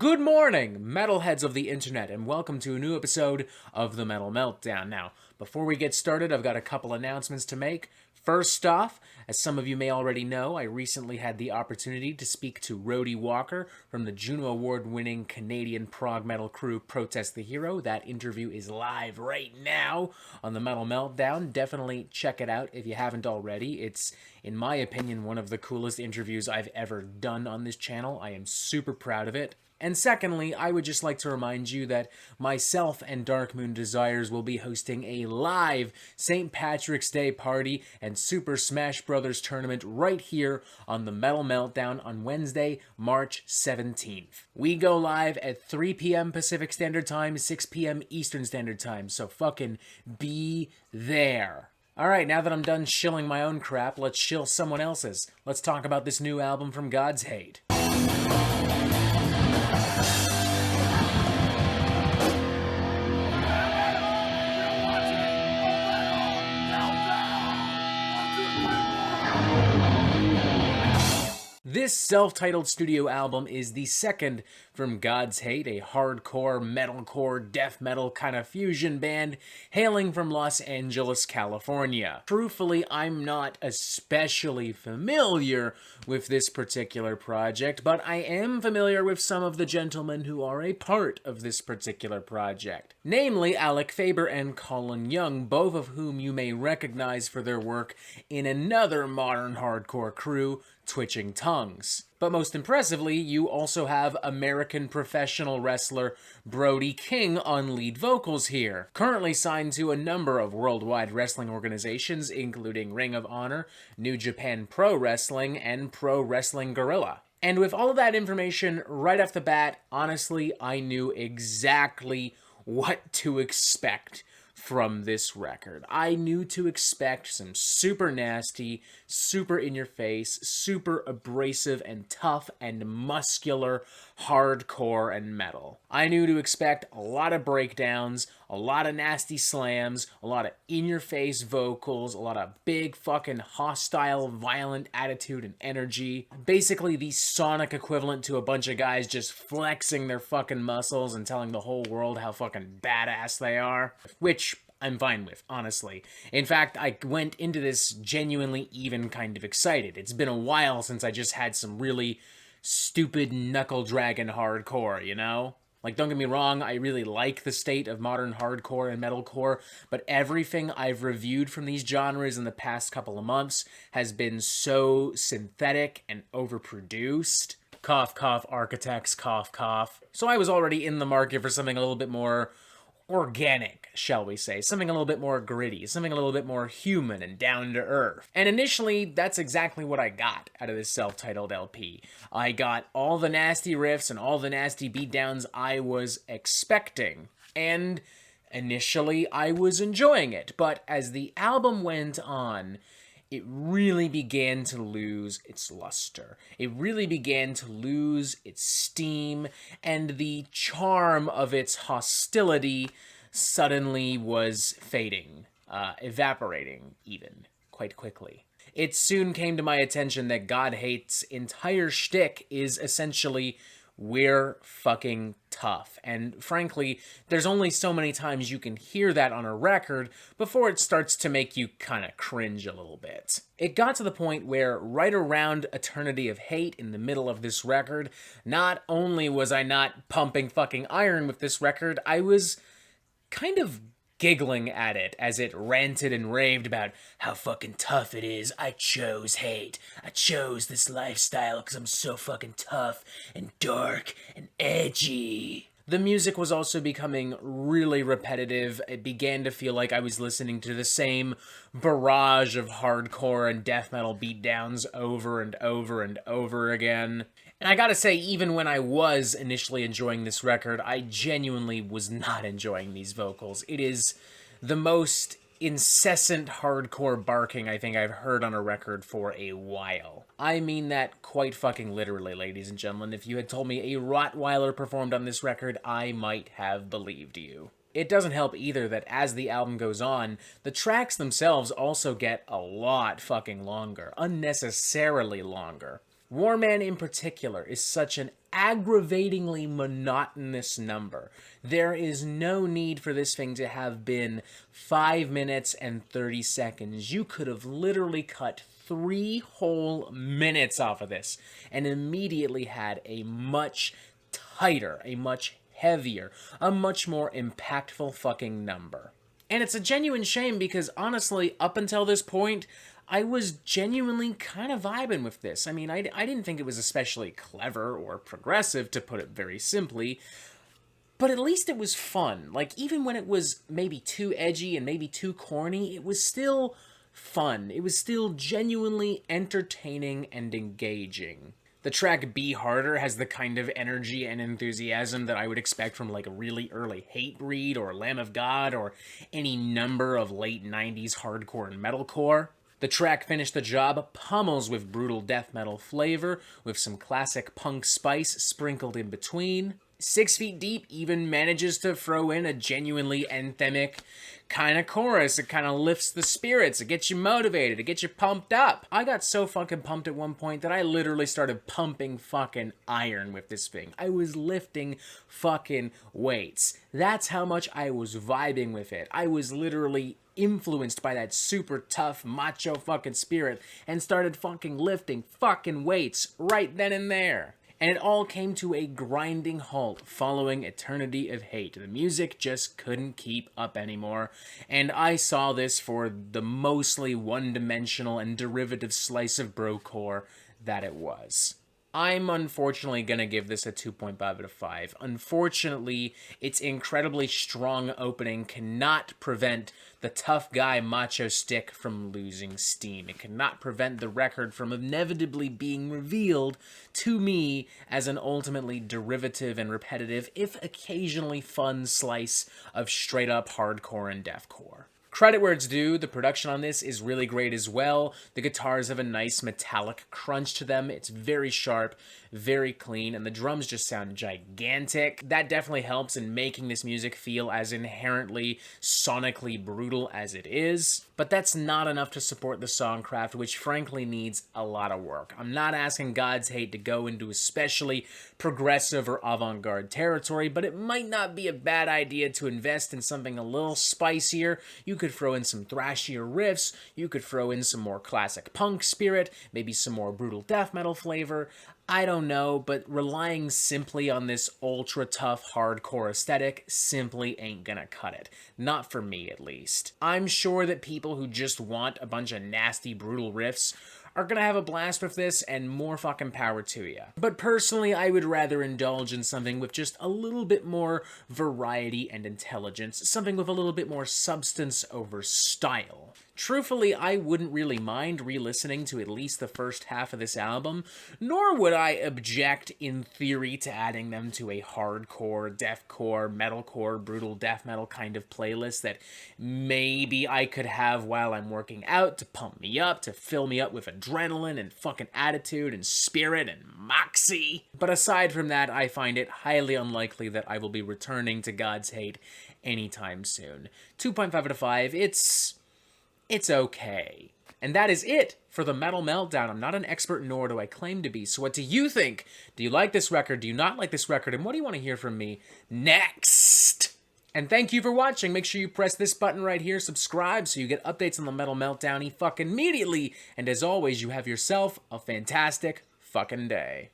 Good morning, Metalheads of the internet, and welcome to a new episode of the Metal Meltdown. Now, before we get started, I've got a couple announcements to make. First off, as some of you may already know, I recently had the opportunity to speak to Brody from the Juno Award-winning Canadian prog metal crew Protest the Hero. That interview is live right now on the Metal Meltdown. Definitely check it out if you haven't already. It's, in my opinion, one of the coolest interviews I've ever done on this channel. I am super proud of it. And secondly, I would just like to remind you that myself and Dark Moon Desires will be hosting a live St. Patrick's Day party and Super Smash Bros. Tournament right here on the Metal Meltdown on Wednesday, March 17th. We go live at 3 p.m. Pacific Standard Time, 6 p.m. Eastern Standard Time, so fucking be there. Alright, now that I'm done shilling my own crap, let's shill someone else's. Let's talk about this new album from God's Hate. This self-titled studio album is the second from God's Hate, a hardcore, metalcore, death metal kind of fusion band hailing from Los Angeles, California. Truthfully, I'm not especially familiar with this particular project, but I am familiar with some of the gentlemen who are a part of this particular project. Namely, Alec Faber and Colin Young, both of whom you may recognize for their work in another modern hardcore crew, Twitching Tongues. But most impressively, you also have American professional wrestler Brody King on lead vocals here, currently signed to a number of worldwide wrestling organizations, including Ring of Honor, New Japan Pro Wrestling, and Pro Wrestling Guerrilla. And with all of that information right off the bat, honestly, I knew exactly what to expect from this record. I knew to expect some super nasty, super in-your-face, super abrasive and tough and muscular hardcore and metal. I knew to expect a lot of breakdowns, a lot of nasty slams, a lot of in-your-face vocals, a lot of big fucking hostile, violent attitude and energy. Basically the sonic equivalent to a bunch of guys just flexing their fucking muscles and telling the whole world how fucking badass they are. Which I'm fine with, honestly. In fact, I went into this genuinely even kind of excited. It's been a while since I just had some really stupid knuckle-dragging hardcore, you know? Like, don't get me wrong, I really like the state of modern hardcore and metalcore, but everything I've reviewed from these genres in the past couple of months has been so synthetic and overproduced. Cough, cough, architects, cough, cough. So I was already in the market for something a little bit more organic, shall we say. Something a little bit more gritty, something a little bit more human and down to earth. And initially, that's exactly what I got out of this self-titled LP. I got all the nasty riffs and all the nasty beatdowns I was expecting. And initially, I was enjoying it. But as the album went on, it really began to lose its luster. It really began to lose its steam, and the charm of its hostility suddenly was fading, evaporating even, quite quickly. It soon came to my attention that God Hate's entire shtick is essentially, we're fucking tough. And frankly, there's only so many times you can hear that on a record before it starts to make you kind of cringe a little bit. It got to the point where right around Eternity of Hate in the middle of this record, not only was I not pumping fucking iron with this record, I was kind of giggling at it as it ranted and raved about how fucking tough it is. I chose hate. I chose this lifestyle because I'm so fucking tough and dark and edgy. The music was also becoming really repetitive. It began to feel like I was listening to the same barrage of hardcore and death metal beatdowns over and over and over again. And I gotta say, even when I was initially enjoying this record, I genuinely was not enjoying these vocals. It is the most incessant hardcore barking I think I've heard on a record for a while. I mean that quite fucking literally, ladies and gentlemen. If you had told me a Rottweiler performed on this record, I might have believed you. It doesn't help either that as the album goes on, the tracks themselves also get a lot fucking longer, unnecessarily longer. Warman in particular is such an aggravatingly monotonous number. There is no need for this thing to have been 5 minutes and 30 seconds. You could have literally cut 3 whole minutes off of this and immediately had a much tighter, a much heavier, a much more impactful fucking number. And it's a genuine shame because honestly, up until this point, I was genuinely kind of vibing with this. I mean, I didn't think it was especially clever or progressive, to put it very simply, but at least it was fun. Like, even when it was maybe too edgy and maybe too corny, it was still fun. It was still genuinely entertaining and engaging. The track Be Harder has the kind of energy and enthusiasm that I would expect from like a really early Hatebreed or Lamb of God or any number of late 90s hardcore and metalcore. The track Finish the Job pummels with brutal death metal flavor, with some classic punk spice sprinkled in between. 6 Feet Deep even manages to throw in a genuinely anthemic kind of chorus. It kind of lifts the spirits. It gets you motivated. It gets you pumped up. I got so fucking pumped at one point that I literally started pumping fucking iron with this thing. I was lifting fucking weights. That's how much I was vibing with it. I was literally influenced by that super tough macho fucking spirit and started fucking lifting fucking weights right then and there. And it all came to a grinding halt following Eternity of Hate. The music just couldn't keep up anymore, and I saw this for the mostly one-dimensional and derivative slice of brocore that it was. I'm unfortunately gonna give this a 2.5 out of 5. Unfortunately, its incredibly strong opening cannot prevent the tough guy macho stick from losing steam. It cannot prevent the record from inevitably being revealed to me as an ultimately derivative and repetitive, if occasionally fun, slice of straight-up hardcore and deathcore. Credit where it's due, the production on this is really great as well. The guitars have a nice metallic crunch to them. It's very sharp, very clean, and the drums just sound gigantic. That definitely helps in making this music feel as inherently sonically brutal as it is. But that's not enough to support the songcraft, which frankly needs a lot of work. I'm not asking God's Hate to go into especially progressive or avant-garde territory, but it might not be a bad idea to invest in something a little spicier. You could throw in some thrashier riffs, you could throw in some more classic punk spirit, maybe some more brutal death metal flavor. I don't know, but relying simply on this ultra-tough hardcore aesthetic simply ain't gonna cut it. Not for me, at least. I'm sure that people who just want a bunch of nasty, brutal riffs are gonna have a blast with this, and more fucking power to ya. But personally, I would rather indulge in something with just a little bit more variety and intelligence, something with a little bit more substance over style. Truthfully, I wouldn't really mind re-listening to at least the first half of this album, nor would I object in theory to adding them to a hardcore, deathcore, metalcore, brutal death metal kind of playlist that maybe I could have while I'm working out to pump me up, to fill me up with adrenaline and fucking attitude and spirit and moxie. But aside from that, I find it highly unlikely that I will be returning to God's Hate anytime soon. 2.5 out of 5, it's okay. And that is it for the Metal Meltdown. I'm not an expert, nor do I claim to be. So what do you think? Do you like this record? Do you not like this record? And what do you want to hear from me next? And thank you for watching. Make sure you press this button right here, subscribe, so you get updates on the Metal Meltdown fucking immediately. And as always, you have yourself a fantastic fucking day.